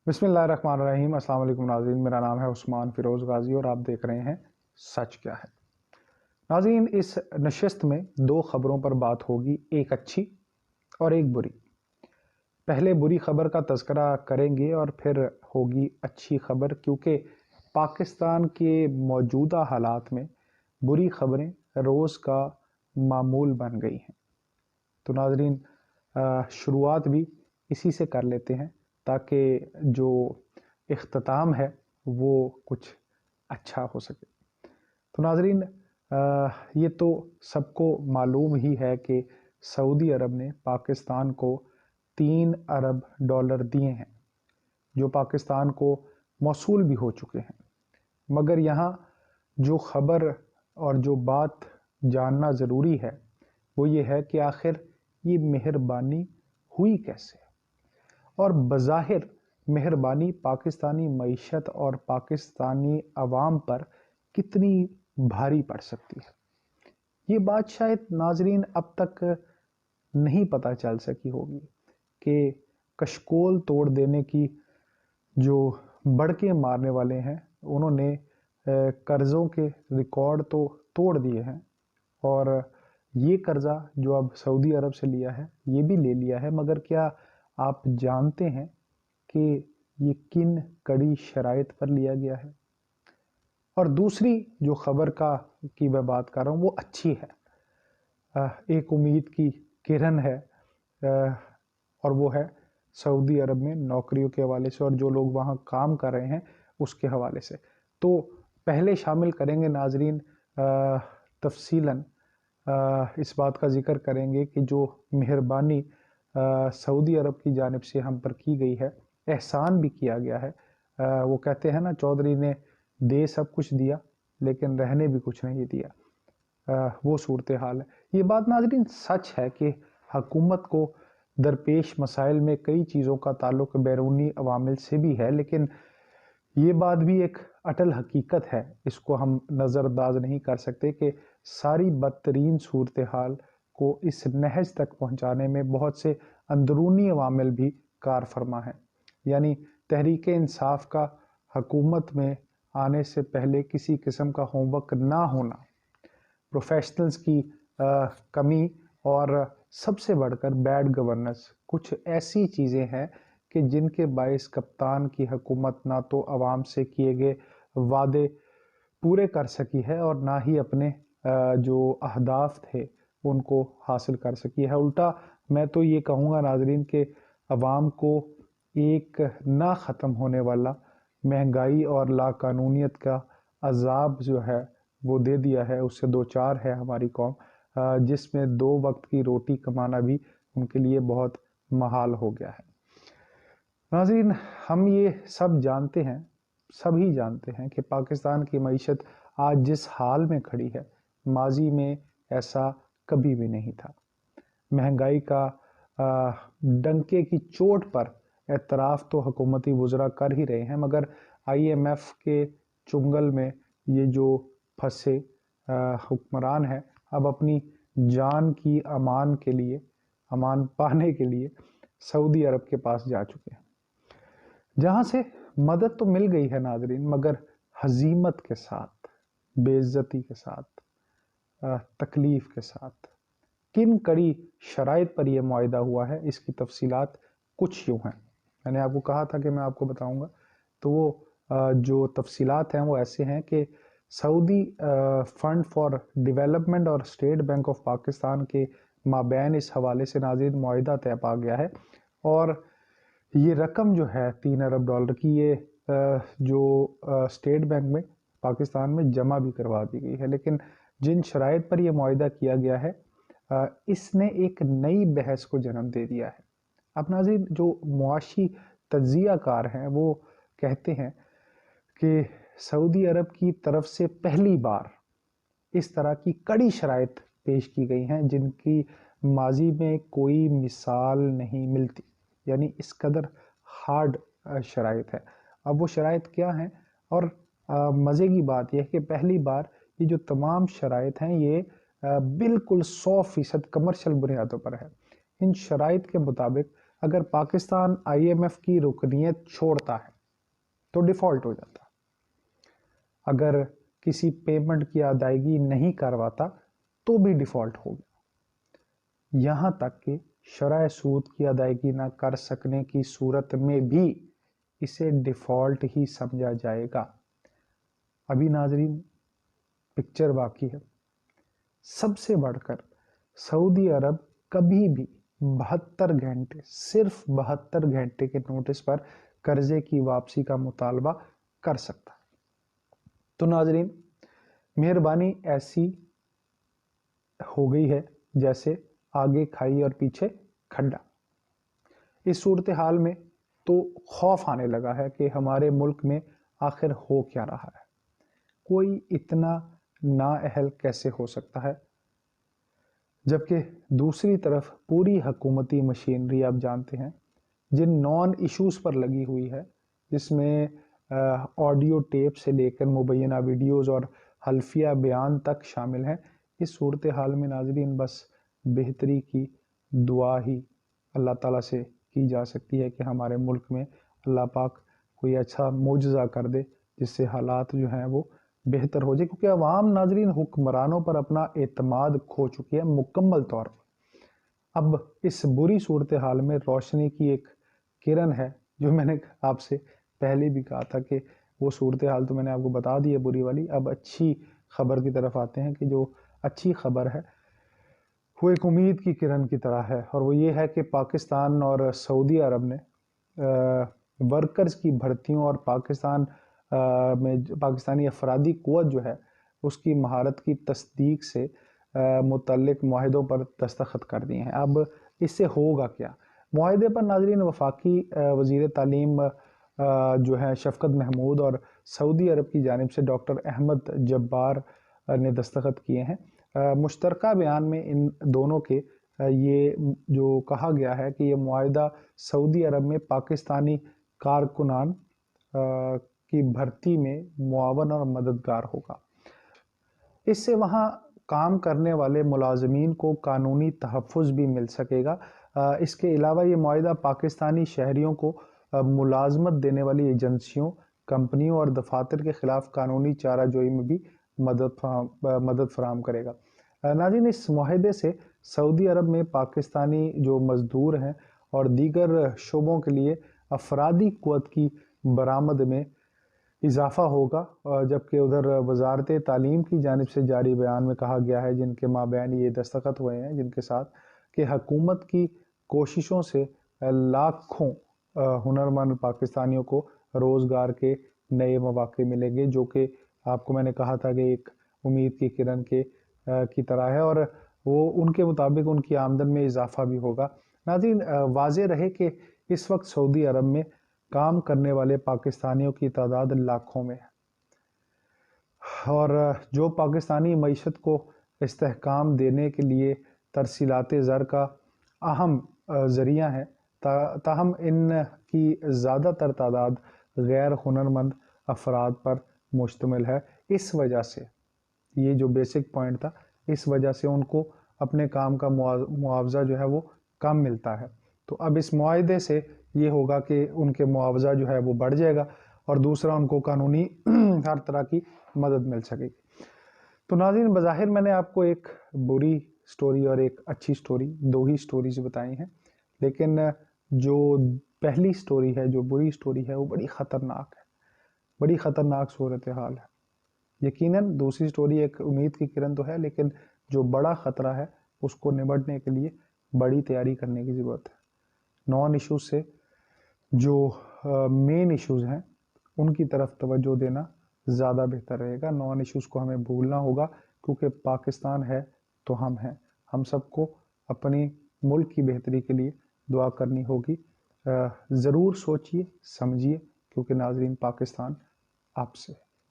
बिस्मिल्लाहिर्रहमानिर्रहीम। अस्सलाम वालेकुम नाज़रीन, मेरा नाम है उस्मान फ़िरोज़ गाज़ी और आप देख रहे हैं सच क्या है। नाज़रीन, इस नशिस्त में दो ख़बरों पर बात होगी, एक अच्छी और एक बुरी। पहले बुरी ख़बर का तज़किरा करेंगे और फिर होगी अच्छी ख़बर, क्योंकि पाकिस्तान के मौजूदा हालात में बुरी ख़बरें रोज़ का मामूल बन गई हैं। तो नाज़रीन, शुरुआत भी इसी से कर लेते हैं ताकि जो इख्तिताम है वो कुछ अच्छा हो सके। तो नाज़रीन, ये तो सबको मालूम ही है कि सऊदी अरब ने पाकिस्तान को 3 अरब डॉलर दिए हैं, जो पाकिस्तान को मौसूल भी हो चुके हैं। मगर यहाँ जो ख़बर और जो बात जानना ज़रूरी है वो ये है कि आखिर ये मेहरबानी हुई कैसे, और बज़ाहिर मेहरबानी पाकिस्तानी मईशत और पाकिस्तानी अवाम पर कितनी भारी पड़ सकती है। ये बात शायद नाजरीन अब तक नहीं पता चल सकी होगी कि कशकोल तोड़ देने की जो बड़के मारने वाले हैं उन्होंने कर्ज़ों के रिकॉर्ड तो तोड़ दिए हैं, और ये कर्ज़ा जो अब सऊदी अरब से लिया है ये भी ले लिया है। मगर क्या आप जानते हैं कि ये किन कड़ी शराइत पर लिया गया है? और दूसरी जो खबर की मैं बात कर रहा हूँ वो अच्छी है। एक उम्मीद की किरण है, और वो है सऊदी अरब में नौकरियों के हवाले से और जो लोग वहाँ काम कर रहे हैं उसके हवाले से। तो पहले शामिल करेंगे नाजरीन, तफसीलन इस बात का जिक्र करेंगे कि जो मेहरबानी सऊदी अरब की जानिब से हम पर की गई है, एहसान भी किया गया है। वो कहते हैं ना, चौधरी ने दे सब कुछ दिया लेकिन रहने भी कुछ नहीं दिया। वो सूरत हाल है। ये बात नाजरीन सच है कि हुकूमत को दरपेश मसाइल में कई चीज़ों का ताल्लुक बैरूनी अवामिल से भी है, लेकिन ये बात भी एक अटल हकीकत है, इसको हम नज़रअंदाज नहीं कर सकते कि सारी बदतरीन सूरत हाल को इस नहज तक पहुंचाने में बहुत से अंदरूनी अवामिल भी कार फरमा हैं। यानी तहरीक इंसाफ का हुकूमत में आने से पहले किसी किस्म का होमवर्क ना होना, प्रोफेशनल्स की कमी, और सबसे बढ़कर बैड गवर्नेंस, कुछ ऐसी चीज़ें हैं कि जिनके बाइस कप्तान की हुकूमत ना तो आवाम से किए गए वादे पूरे कर सकी है और ना ही अपने जो अहदाफ थे उनको हासिल कर सकी है। उल्टा मैं तो ये कहूँगा नाजरीन कि अवाम को एक ना ख़त्म होने वाला महंगाई और लाकानूनियत का अजाब जो है वो दे दिया है, उससे दो चार है हमारी कौम, जिसमें 2 वक्त की रोटी कमाना भी उनके लिए बहुत महाल हो गया है। नाज़रीन, हम ये सब जानते हैं, सभी जानते हैं कि पाकिस्तान की मईशत आज जिस हाल में खड़ी है, माजी में ऐसा कभी भी नहीं था। महंगाई का डंके की चोट पर एतराफ़ तो हुकूमती वज़रा कर ही रहे हैं, मगर IMF के चुंगल में ये जो फंसे हुक्मरान हैं, अब अपनी जान की अमान के लिए, अमान पाने के लिए सऊदी अरब के पास जा चुके हैं, जहाँ से मदद तो मिल गई है नाजरीन, मगर हजीमत के साथ, बेइज्जती के साथ, तकलीफ के साथ। किन कड़ी शराइत पर यह मुआहिदा हुआ है, इसकी तफसीलात कुछ यूँ हैं। मैंने आपको कहा था कि मैं आपको बताऊंगा, तो वो जो तफसीलात हैं वो ऐसे हैं कि सऊदी फंड फॉर डेवलपमेंट और स्टेट बैंक ऑफ पाकिस्तान के माबैन इस हवाले से नाज़रीन मुआहिदा तय पा गया है, और ये रकम जो है 3 अरब डॉलर की, ये जो स्टेट बैंक में पाकिस्तान में जमा भी करवा दी गई है। लेकिन जिन शराइत पर यह मुआहिदा किया गया है, इसने एक नई बहस को जन्म दे दिया है। अब नाज़रीन, जो मुआशी तज्ज़ियाकार हैं वो कहते हैं कि सऊदी अरब की तरफ से पहली बार इस तरह की कड़ी शराइत पेश की गई हैं जिनकी माजी में कोई मिसाल नहीं मिलती। यानी इस कदर हार्ड शराइत है। अब वो शराइत क्या हैं, और मज़े की बात यह है कि पहली बार ये जो तमाम शराइत हैं ये बिल्कुल 100% कमर्शियल बुनियादों पर है। इन शराइत के मुताबिक اگر پاکستان IMF کی رکنیت چھوڑتا ہے تو ڈیفالٹ ہو جاتا، اگر کسی پیمنٹ کی ادائیگی نہیں کرواتا تو بھی ڈیفالٹ ہوگا، یہاں تک کہ شرح سود کی ادائیگی نہ کر سکنے کی صورت میں بھی اسے ڈیفالٹ ہی سمجھا جائے گا۔ ابھی ناظرین پکچر باقی ہے۔ سب سے بڑھ کر سعودی عرب کبھی بھی 72 گھنٹے، صرف 72 گھنٹے کے نوٹس پر قرضے کی واپسی کا مطالبہ کر سکتا ہے۔ تو ناظرین مہربانی ایسی ہو گئی ہے جیسے آگے کھائی اور پیچھے کھڈا۔ اس صورتحال میں تو خوف آنے لگا ہے کہ ہمارے ملک میں آخر ہو کیا رہا ہے، کوئی اتنا نااہل کیسے ہو سکتا ہے، جبکہ دوسری طرف پوری حکومتی مشینری آپ جانتے ہیں جن نان ایشوز پر لگی ہوئی ہے، جس میں آڈیو ٹیپ سے لے کر مبینہ ویڈیوز اور حلفیہ بیان تک شامل ہیں۔ اس صورتحال میں ناظرین بس بہتری کی دعا ہی اللہ تعالیٰ سے کی جا سکتی ہے کہ ہمارے ملک میں اللہ پاک کوئی اچھا معجزہ کر دے جس سے حالات جو ہیں وہ بہتر ہو جائے، کیونکہ عوام ناظرین حکمرانوں پر اپنا اعتماد کھو چکی ہے مکمل طور پر۔ اب اس بری صورتحال میں روشنی کی ایک کرن ہے، جو میں نے آپ سے پہلے بھی کہا تھا کہ وہ صورتحال تو میں نے آپ کو بتا دی ہے بری والی۔ اب اچھی خبر کی طرف آتے ہیں کہ جو اچھی خبر ہے وہ ایک امید کی کرن کی طرح ہے، اور وہ یہ ہے کہ پاکستان اور سعودی عرب نے ورکرز کی بھرتیوں اور میں پاکستانی افرادی قوت جو ہے اس کی مہارت کی تصدیق سے متعلق معاہدوں پر دستخط کر دیے ہیں۔ اب اس سے ہوگا کیا؟ معاہدے پر ناظرین وفاقی وزیر تعلیم جو ہے شفقت محمود اور سعودی عرب کی جانب سے ڈاکٹر احمد جبار نے دستخط کیے ہیں۔ مشترکہ بیان میں ان دونوں کے یہ جو کہا گیا ہے کہ یہ معاہدہ سعودی عرب میں پاکستانی کارکنان کی بھرتی میں معاون اور مددگار ہوگا۔ اس سے وہاں کام کرنے والے ملازمین کو قانونی تحفظ بھی مل سکے گا۔ اس کے علاوہ یہ معاہدہ پاکستانی شہریوں کو ملازمت دینے والی ایجنسیوں، کمپنیوں اور دفاتر کے خلاف قانونی چارہ جوئی میں بھی مدد فراہم کرے گا۔ ناظرین اس معاہدے سے سعودی عرب میں پاکستانی جو مزدور ہیں اور دیگر شعبوں کے لیے افرادی قوت کی برآمد میں اضافہ ہوگا، جبکہ ادھر وزارت تعلیم کی جانب سے جاری بیان میں کہا گیا ہے، جن کے مابین یہ دستخط ہوئے ہیں جن کے ساتھ، کہ حکومت کی کوششوں سے لاکھوں ہنرمند پاکستانیوں کو روزگار کے نئے مواقع ملیں گے، جو کہ آپ کو میں نے کہا تھا کہ ایک امید کی کرن کی طرح ہے، اور وہ ان کے مطابق ان کی آمدن میں اضافہ بھی ہوگا۔ ناظرین واضح رہے کہ اس وقت سعودی عرب میں کام کرنے والے پاکستانیوں کی تعداد لاکھوں میں ہے، اور جو پاکستانی معیشت کو استحکام دینے کے لیے ترسیلات زر کا اہم ذریعہ ہیں، تاہم ان کی زیادہ تر تعداد غیر ہنرمند افراد پر مشتمل ہے۔ اس وجہ سے یہ جو بیسک پوائنٹ تھا، اس وجہ سے ان کو اپنے کام کا معاوضہ جو ہے وہ کم ملتا ہے۔ تو اب اس معاہدے سے یہ ہوگا کہ ان کے معاوضہ جو ہے وہ بڑھ جائے گا، اور دوسرا ان کو قانونی ہر طرح کی مدد مل سکے گی۔ تو ناظرین بظاہر میں نے آپ کو ایک بری سٹوری اور ایک اچھی سٹوری، دو ہی سٹوریز بتائی ہیں، لیکن جو پہلی سٹوری ہے، جو بری سٹوری ہے، وہ بڑی خطرناک ہے، بڑی خطرناک صورتحال ہے۔ یقیناً دوسری سٹوری ایک امید کی کرن تو ہے، لیکن جو بڑا خطرہ ہے اس کو نمٹنے کے لیے بڑی تیاری کرنے کی ضرورت ہے۔ نان ایشوز سے جو مین ایشوز ہیں ان کی طرف توجہ دینا زیادہ بہتر رہے گا۔ نان ایشوز کو ہمیں بھولنا ہوگا، کیونکہ پاکستان ہے تو ہم ہیں، ہم سب کو اپنی ملک کی بہتری کے لیے دعا کرنی ہوگی۔ ضرور سوچئے سمجھیے، کیونکہ ناظرین پاکستان آپ سے